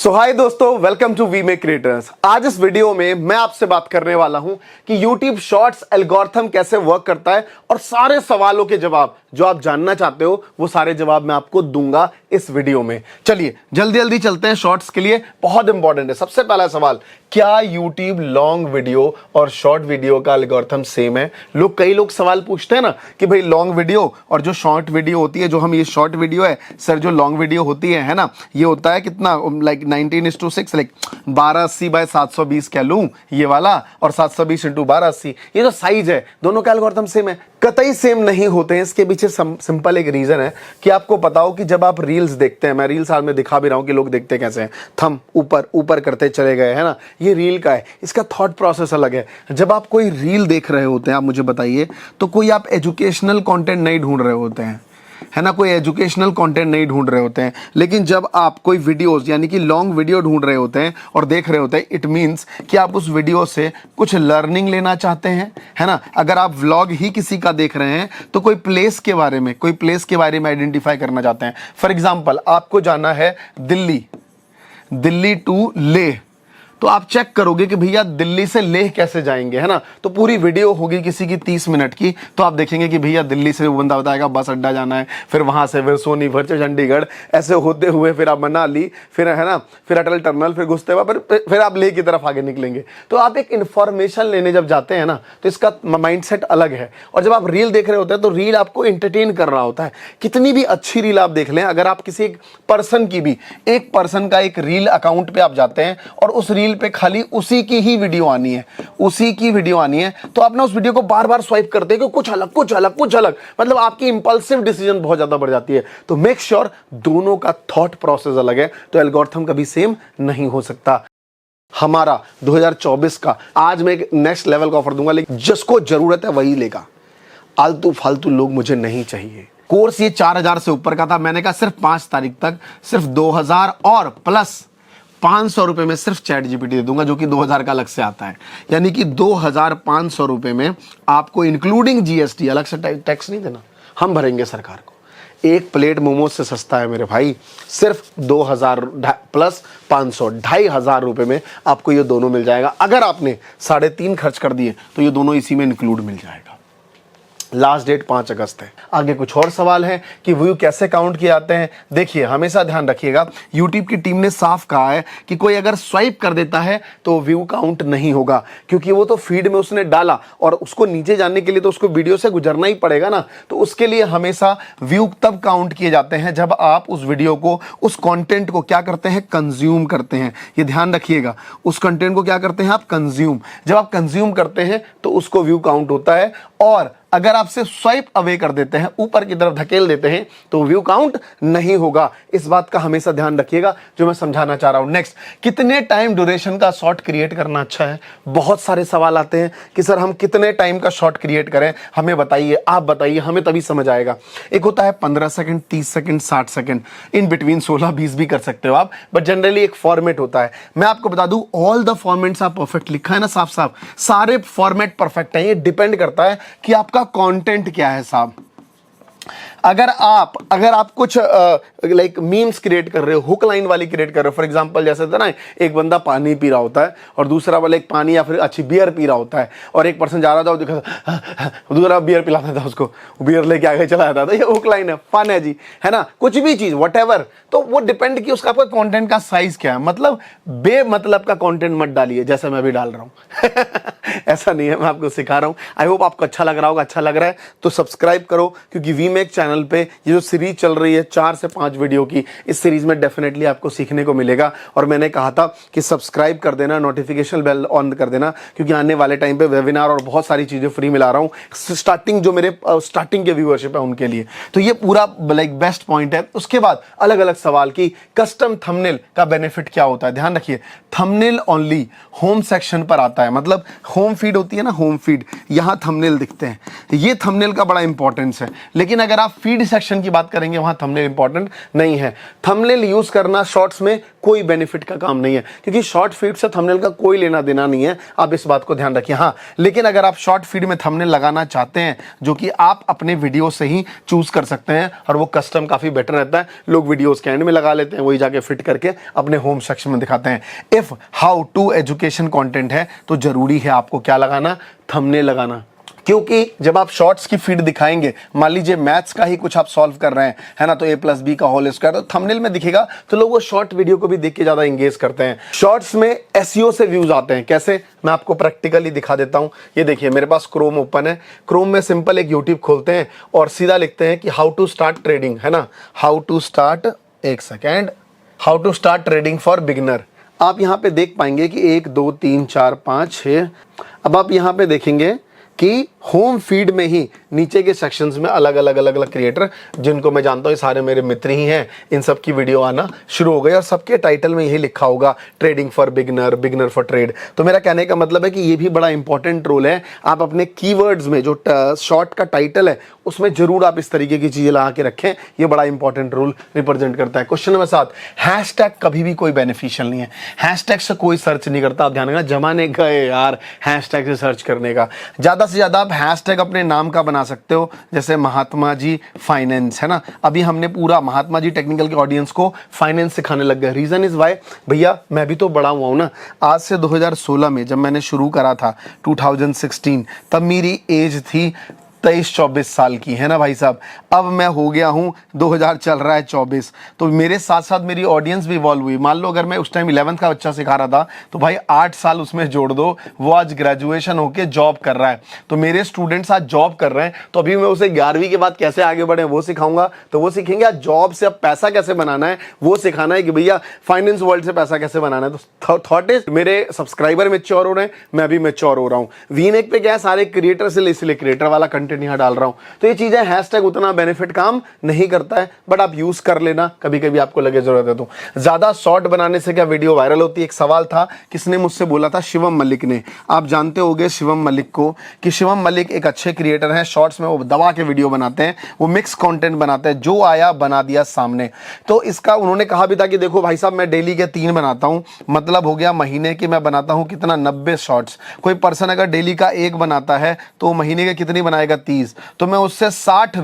सो hi दोस्तों, welcome to we make creators. आज इस वीडियो में मैं आपसे बात करने वाला हूं कि YouTube शॉर्ट्स एल्गोरिथम कैसे वर्क करता है और सारे सवालों के जवाब जो आप जानना चाहते हो वो सारे जवाब मैं आपको दूंगा इस वीडियो में। चलिए जल्दी जल्दी चलते हैं शॉर्ट्स के लिए, बहुत इंपॉर्टेंट है। सबसे पहला सवाल, क्या YouTube लॉन्ग वीडियो और शॉर्ट वीडियो का एल्गोरिथम सेम है? कई लोग सवाल पूछते हैं ना कि भाई लॉन्ग वीडियो और जो शॉर्ट वीडियो होती है, जो हम ये शॉर्ट वीडियो है सर, जो लॉन्ग वीडियो होती है ना, ये होता है कितना, लाइक 19:6, लाइक 1280/720 कह लूं ये वाला, और 720x1280, ये जो साइज है दोनों का एल्गोरिथम सेम है? कतई सेम नहीं होते हैं। इसके पीछे सिंपल एक रीजन है कि आपको पता हो कि जब आप रील्स देखते हैं, मैं रील्स आज में दिखा भी रहा हूं कि लोग देखते कैसे हैं, थंब ऊपर ऊपर करते चले गए, है ना, ये रील का है। इसका थॉट प्रोसेस अलग है। जब आप कोई रील देख रहे होते हैं, आप मुझे बताइए, तो कोई आप एजुकेशनल कंटेंट नहीं ढूंढ रहे होते हैं, है ना, कोई एजुकेशनल कंटेंट नहीं ढूंढ रहे होते हैं। लेकिन जब आप कोई वीडियोस यानी कि लॉन्ग वीडियो ढूंढ रहे होते हैं और देख रहे होते हैं, इट मींस कि आप उस वीडियो से कुछ लर्निंग लेना चाहते हैं, है ना। अगर आप व्लॉग ही किसी का देख रहे हैं तो कोई प्लेस के बारे में आइडेंटिफाई करना चाहते हैं। फॉर एग्जाम्पल, आपको जाना है दिल्ली टू लेह, तो आप चेक करोगे कि भैया दिल्ली से लेह कैसे जाएंगे, है ना। तो पूरी वीडियो होगी किसी की 30 मिनट की, तो आप देखेंगे कि भैया दिल्ली से वो बंदा बताएगा बस अड्डा जाना है, फिर वहां से फिर सोनीपत, चंडीगढ़, ऐसे होते हुए फिर आप मनाली, फिर है ना, फिर अटल टनल, फिर घुसते हुए फिर आप लेह की तरफ आगे निकलेंगे। तो आप एक इंफॉर्मेशन लेने जब जाते हैं ना, तो इसका माइंडसेट अलग है। और जब आप रील देख रहे होते हैं तो रील आपको एंटरटेन कर रहा होता है। कितनी भी अच्छी रील आप देख लें, अगर आप किसी एक पर्सन का एक रील अकाउंट पे आप जाते हैं और उस रील पे खाली उसी की वीडियो आनी है, तो आप ना उस वीडियो को बार बार स्वाइप करते हैं कि कुछ अलग, मतलब आपकी इंपल्सिव डिसीजन बहुत ज्यादा बढ़ जाती है। तो मेक श्योर दोनों का थॉट प्रोसेस अलग है, तो एल्गोरिथम कभी सेम नहीं हो सकता। हमारा 2024 का आज मैं एक नेक्स्ट लेवल का ऑफर दूंगा, लेकिन जिसको जरूरत है वही लेगा, आलतू फालतू लोग मुझे नहीं चाहिए। कोर्स ये 4000 से ऊपर का था, मैंने कहा सिर्फ 5 तारीख तक सिर्फ 2000 और प्लस 500 रुपए में सिर्फ चैट जीपीटी दे दूंगा, जो कि 2000 का अलग से आता है। यानी कि 2500 रुपए में आपको इंक्लूडिंग जीएसटी, अलग से टैक्स नहीं देना, हम भरेंगे सरकार को। एक प्लेट मोमोज से सस्ता है मेरे भाई, सिर्फ 2000 प्लस 500, 2500 रुपए में आपको ये दोनों मिल जाएगा। अगर आपने 3.5 खर्च कर दिए तो ये दोनों इसी में इंक्लूड मिल जाएगा। लास्ट डेट 5 अगस्त है। आगे कुछ और सवाल है कि व्यू कैसे काउंट किए जाते हैं। देखिए, हमेशा ध्यान रखिएगा, यूट्यूब की टीम ने साफ कहा है कि कोई अगर स्वाइप कर देता है तो व्यू काउंट नहीं होगा, क्योंकि वो तो फीड में उसने डाला और उसको नीचे जाने के लिए तो उसको वीडियो से गुजरना ही पड़ेगा ना। तो उसके लिए हमेशा व्यू तब काउंट किए जाते हैं जब आप उस वीडियो को, उस कंटेंट को क्या करते हैं, कंज्यूम करते हैं। ये ध्यान रखिएगा, उस कंटेंट को क्या करते हैं आप, कंज्यूम। जब आप कंज्यूम करते हैं तो उसको व्यू काउंट होता है, और अगर आपसे स्वाइप अवे कर देते हैं, ऊपर की तरफ धकेल देते हैं, तो व्यू काउंट नहीं होगा। इस बात का हमेशा ध्यान रखिएगा जो मैं समझाना चाह रहा हूं। नेक्स्ट, कितने टाइम ड्यूरेशन का शॉर्ट क्रिएट करना अच्छा है? बहुत सारे सवाल आते हैं कि सर हम कितने टाइम का शॉर्ट क्रिएट करें, हमें बताइए, आप बताइए, हमें तभी समझ आएगा। एक होता है 15 second, 30 second, 60 second, in between 16-20 भी कर सकते हो आप, बट जनरली एक फॉर्मेट होता है। मैं आपको बता दूं, all the formats are perfect, लिखा है ना साफ साफ, सारे फॉर्मेट परफेक्ट है। ये डिपेंड करता है कि आपका कंटेंट क्या है साहब। अगर आप कुछ लाइक मीम्स क्रिएट कर रहे हो, हुक लाइन वाली क्रिएट कर रहे हो, फॉर एग्जांपल जैसे था ना, एक बंदा पानी पी रहा होता है और दूसरा वाला एक पानी या फिर अच्छी बियर पी रहा होता है, और एक पर्सन जा रहा था और दिखा दूसरा बियर पिलाता था उसको, बियर लेके आगे चला जाता था। ये हुक लाइन है, फन है जी, है ना, कुछ भी चीज व्हाटएवर। तो वो डिपेंड कि उसका आपका कंटेंट का साइज क्या है। मतलब बेमतलब का कंटेंट मत डालिए, जैसे मैं भी डाल रहा हूं ऐसा नहीं है, मैं आपको सिखा रहा हूं। आई होप आपको अच्छा लग रहा होगा। अच्छा लग रहा है तो सब्सक्राइब करो, क्योंकि वी मेक चैनल पे ये जो सीरीज चल रही है 4 से 5 वीडियो की, इस सीरीज में डेफिनेटली आपको सीखने को मिलेगा। और मैंने कहा था कि सब्सक्राइब कर देना, नोटिफिकेशन बेल ऑन कर देना, क्योंकि आने वाले टाइम पे वेबिनार और बहुत सारी चीजें फ्री मिला रहा हूं, स्टार्टिंग जो मेरे स्टार्टिंग के व्यूअरशिप है उनके लिए। तो ये पूरा लाइक बेस्ट पॉइंट है। उसके बाद अलग अलग सवाल की कस्टम थंबनेल का बेनिफिट क्या होता है। ध्यान रखिए, थंबनेल ओनली होम सेक्शन पर आता है, मतलब होम फीड होती है ना, होम फीड, यहां थंबनेल दिखते हैं, ये थंबनेल का बड़ा इंपॉर्टेंस है। लेकिन अगर आप फीड सेक्शन की बात करेंगे वहां थंबनेल इंपॉर्टेंट नहीं है। थंबनेल यूज करना शॉर्ट्स में कोई बेनिफिट का काम नहीं है, क्योंकि शॉर्ट फीड से थंबनेल का कोई लेना देना नहीं है। आप इस बात को ध्यान रखिए। हाँ, लेकिन अगर आप शॉर्ट फीड में थंबनेल लगाना चाहते हैं, जो कि आप अपने वीडियो से ही चूज कर सकते हैं, और वो कस्टम काफी बेटर रहता है। लोग वीडियोस के एंड में लगा लेते हैं, वही जाके फिट करके अपने होम सेक्शन में दिखाते हैं। If how to education content है तो जरूरी है आपको क्या लगाना, थंबनेल लगाना। क्योंकि जब आप शॉर्ट्स की फीड दिखाएंगे, मान लीजिए मैथ्स का ही कुछ आप सॉल्व कर रहे हैं, है ना, तो a+b का होल स्क्वायर, तो थंबनेल में दिखेगा, तो लोग वो शॉर्ट वीडियो को भी देख के ज्यादा एंगेज करते हैं। शॉर्ट्स में एसईओ से व्यूज आते हैं। कैसे, मैं आपको प्रैक्टिकली दिखा देता हूं। ये देखिए, मेरे पास क्रोम ओपन है। क्रोम में सिंपल एक यूट्यूब खोलते हैं और सीधा लिखते हैं कि हाउ टू स्टार्ट ट्रेडिंग, है ना, हाउ टू स्टार्ट, एक second, how to start trading for beginner. आप यहां पे देख पाएंगे कि 1 2 3 4 5 6। अब आप यहां पे देखेंगे कि होम फीड में ही नीचे के सेक्शंस में अलग अलग क्रिएटर, जिनको मैं जानता हूँ, ये सारे मेरे मित्र ही हैं, इन सब की वीडियो आना शुरू हो गई, और सबके टाइटल में यही लिखा होगा, trading for beginner, beginner for trade. तो मेरा कहने का मतलब है कि ये भी बड़ा इंपॉर्टेंट रोल है। आप अपने कीवर्ड्स में जो शॉर्ट का टाइटल है उसमें जरूर आप इस तरीके की चीजें लगा के रखें। ये बड़ा इंपॉर्टेंट रोल रिप्रेजेंट करता है। क्वेश्चन नंबर 7, हैशटैग कभी भी कोई बेनिफिशियल नहीं है। हैशटैग से कोई सर्च नहीं करता। आप ध्यान रखना, जमाने गए यार हैशटैग से सर्च करने का। ज्यादा से ज्यादा आप हैशटैग अपने नाम का बना सकते हो, जैसे महात्मा जी फाइनेंस, है ना। अभी हमने पूरा महात्मा जी टेक्निकल के ऑडियंस को फाइनेंस सिखाने लग गए। रीजन इज वाई, भैया मैं भी तो बड़ा हुआ हूं ना। आज से 2016 में जब मैंने शुरू करा था 2016, तब मेरी एज थी 23-24 साल की, है ना भाई साहब। अब मैं हो गया हूं 2000 चल रहा है 24, तो मेरे साथ साथ मेरी ऑडियंस भी इवॉल्व हुई। मान लो अगर मैं उस टाइम 11th का बच्चा सिखा रहा था, तो भाई 8 साल उसमें जोड़ दो, वो आज ग्रेजुएशन होके जॉब कर रहा है। तो मेरे स्टूडेंट्स आज जॉब कर रहे हैं, तो अभी मैं उसे 11वीं के बाद कैसे आगे बढ़े वो सिखाऊंगा, तो वो सीखेंगे आज जॉब से अब पैसा कैसे बनाना है, वो सिखाना है कि भैया फाइनेंस वर्ल्ड से पैसा कैसे बनाना है। तो थॉट इज, मेरे सब्सक्राइबर मैच्योर हो रहे हैं, मैं भी मैच्योर हो रहा हूं। वीमेक पे क्या है, सारे क्रिएटर से, इसलिए क्रिएटर वाला कंटेंट यहां डाल रहा हूं। तो ये चीजें, हैशटैग उतना बेनिफिट काम नहीं करता है, बट आप यूज कर लेना, कभी कभी आपको लगे जरूरत है तो। ज्यादा शॉर्ट बनाने से क्या वीडियो वायरल होती है? एक सवाल था, किसने मुझसे बोला था, शिवम मलिक ने। आप जानते होंगे शिवम मलिक को, कि शिवम मलिक एक अच्छे क्रिएटर हैं। शॉर्ट्स में वो दबा के वीडियो बनाते हैं, वो मिक्स कंटेंट बनाते हैं, जो आया बना दिया सामने। तो इसका उन्होंने कहा भी था कि देखो भाई साहब, मैं डेली के 3 बनाता हूं, मतलब हो गया महीने की मैं बनाता हूं कितना, 90 शॉर्ट्स। कोई पर्सन अगर डेली का 1 बनाता है तो महीने के कितनी बनाएगा, 30। तो मैं उससे 60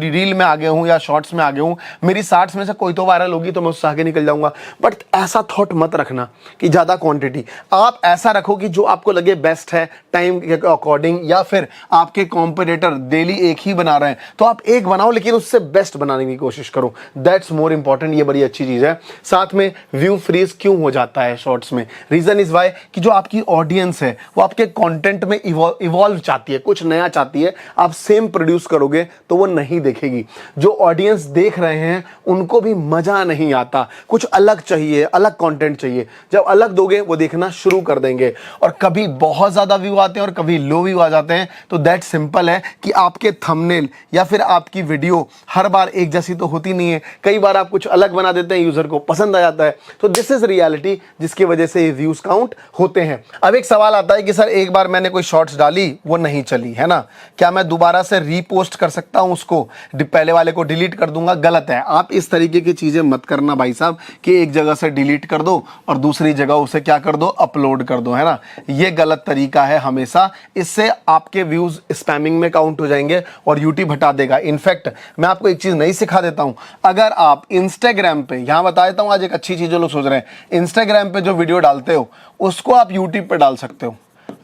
रील में आगे हूं या शॉर्ट्स में आगे हूं। मेरी 60 में से कोई तो वायरल होगी तो मैं उससे आगे निकल जाऊंगा। बट ऐसा थॉट मत रखना कि ज्यादा क्वांटिटी, आप ऐसा रखो कि जो आपको लगे बेस्ट है टाइम के अकॉर्डिंग, या फिर आपके कॉम्पिटिटर डेली एक ही बना रहे हैं तो आप एक बनाओ, लेकिन उससे बेस्ट बनाने की कोशिश करो। That's more important. ये बड़ी अच्छी चीज है। साथ में व्यू फ्रीज क्यों हो जाता है शॉर्ट्स में? रीजन इज वाई कि जो आपकी ऑडियंस है वो आपके कंटेंट में इवॉल्व चाहती है, कुछ नया चाहती है। आप सेम प्रोड्यूस करोगे तो वो नहीं देखेगी। जो ऑडियंस देख रहे हैं उनको भी मजा नहीं आता, कुछ अलग चाहिए, अलग कंटेंट चाहिए। जब अलग दोगे वो देखना शुरू कर देंगे। और कभी बहुत ज्यादा व्यू आते हैं और कभी लो व्यू आ जाते हैं। तो दैट सिंपल है कि आपके थंबनेल या फिर आपकी वीडियो हर बार एक जैसी तो होती नहीं है। कई बार आप कुछ अलग बना देते हैं, यूजर को पसंद आ जाता है। तो दिस इज रियलिटी, जिसकी वजह से ये व्यूज काउंट होते हैं। अब एक सवाल आता है कि सर एक बार मैंने कोई शॉर्ट्स डाली, वो नहीं चली, है ना, क्या मैं दोबारा से रीपोस्ट कर सकता हूं उसको? पहले वाले को डिलीट कर दूंगा? गलत है। आप इस तरीके की चीजें मत करना भाई साहब, कि एक जगह से डिलीट कर दो और दूसरी जगह उसे क्या कर दो, अपलोड कर दो, है ना। ये गलत तरीका है हमेशा। इससे आपके व्यूज स्पैमिंग में काउंट हो जाएंगे और यूट्यूब हटा देगा। इनफैक्ट मैं आपको एक चीज नहीं सिखा देता हूं, अगर आप इंस्टाग्राम पे, यहां बता देता हूं आज एक अच्छी चीज जो लोग सोच रहे हैं, इंस्टाग्राम पे जो वीडियो डालते हो उसको आप यूट्यूब पे डाल सकते हो।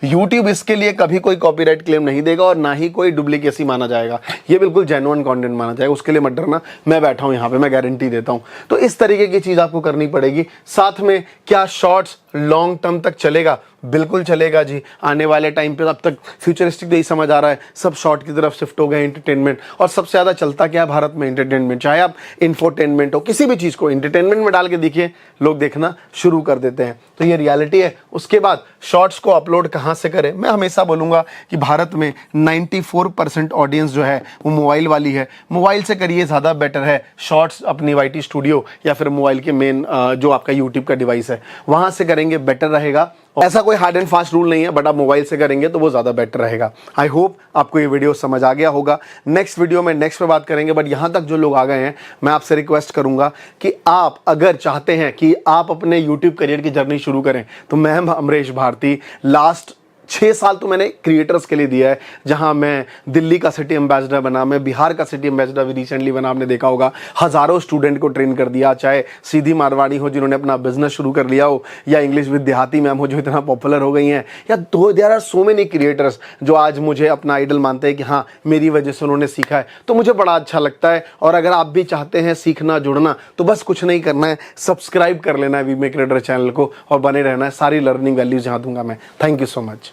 YouTube इसके लिए कभी कोई कॉपीराइट क्लेम नहीं देगा और ना ही कोई डुप्लीकेसी माना जाएगा। ये बिल्कुल जेन्युइन कंटेंट माना जाएगा। उसके लिए मत डरना, मैं बैठा हूं यहां पे, मैं गारंटी देता हूं। तो इस तरीके की चीज आपको करनी पड़ेगी। साथ में क्या शॉर्ट्स लॉन्ग टर्म तक चलेगा? बिल्कुल चलेगा जी। आने वाले टाइम पे अब तक फ्यूचरिस्टिक यही समझ आ रहा है, सब शॉर्ट की तरफ शिफ्ट हो गए, एंटरटेनमेंट। और सबसे ज्यादा चलता क्या है भारत में? एंटरटेनमेंट। चाहे आप इंफोटेनमेंट हो, किसी भी चीज को इंटरटेनमेंट में डाल के देखिए, लोग देखना शुरू कर देते हैं। तो ये रियलिटी है। उसके बाद शॉर्ट्स को अपलोड कहां से करें? मैं हमेशा बोलूंगा कि भारत में 94% ऑडियंस जो है वो मोबाइल वाली है। मोबाइल से करिए, ज्यादा बेटर है। शॉर्ट्स अपनी YT स्टूडियो या फिर मोबाइल के मेन जो आपका यूट्यूब का डिवाइस है वहां से करेंगे करेंगे बेटर रहेगा। ऐसा कोई हार्ड एंड फास्ट रूल नहीं है, बट आप मोबाइल से करेंगे तो वो ज़्यादा बेटर रहेगा। आई होप आपको ये वीडियो समझ आ गया होगा। नेक्स्ट वीडियो में नेक्स्ट पे बात करेंगे, बट यहाँ तक जो लोग आ गए हैं मैं आपसे रिक्वेस्ट करूंगा कि आप अगर चाहते हैं कि आप अपने यूट्यूब करियर की जर्नी शुरू करें तो मैं अमरीश भारती लास्ट 6 साल तो मैंने क्रिएटर्स के लिए दिया है, जहां मैं दिल्ली का सिटी एम्बेसडर बना, मैं बिहार का सिटी एम्बेसडर भी रिसेंटली बना, आपने देखा होगा। हजारों स्टूडेंट को ट्रेन कर दिया, चाहे सीधी मारवाड़ी हो जिन्होंने अपना बिजनेस शुरू कर लिया हो, या इंग्लिश विद देहाती मैम हो जो इतना पॉपुलर हो गई हैं, या there are so many creators जो आज मुझे अपना आइडल मानते हैं कि हाँ मेरी वजह से उन्होंने सीखा है। तो मुझे बड़ा अच्छा लगता है। और अगर आप भी चाहते हैं सीखना जुड़ना तो बस कुछ नहीं करना है, सब्सक्राइब कर लेना है वी मे क्रिएटर चैनल को और बने रहना है। सारी लर्निंग वैल्यूज यहाँ दूंगा मैं। Thank you so much.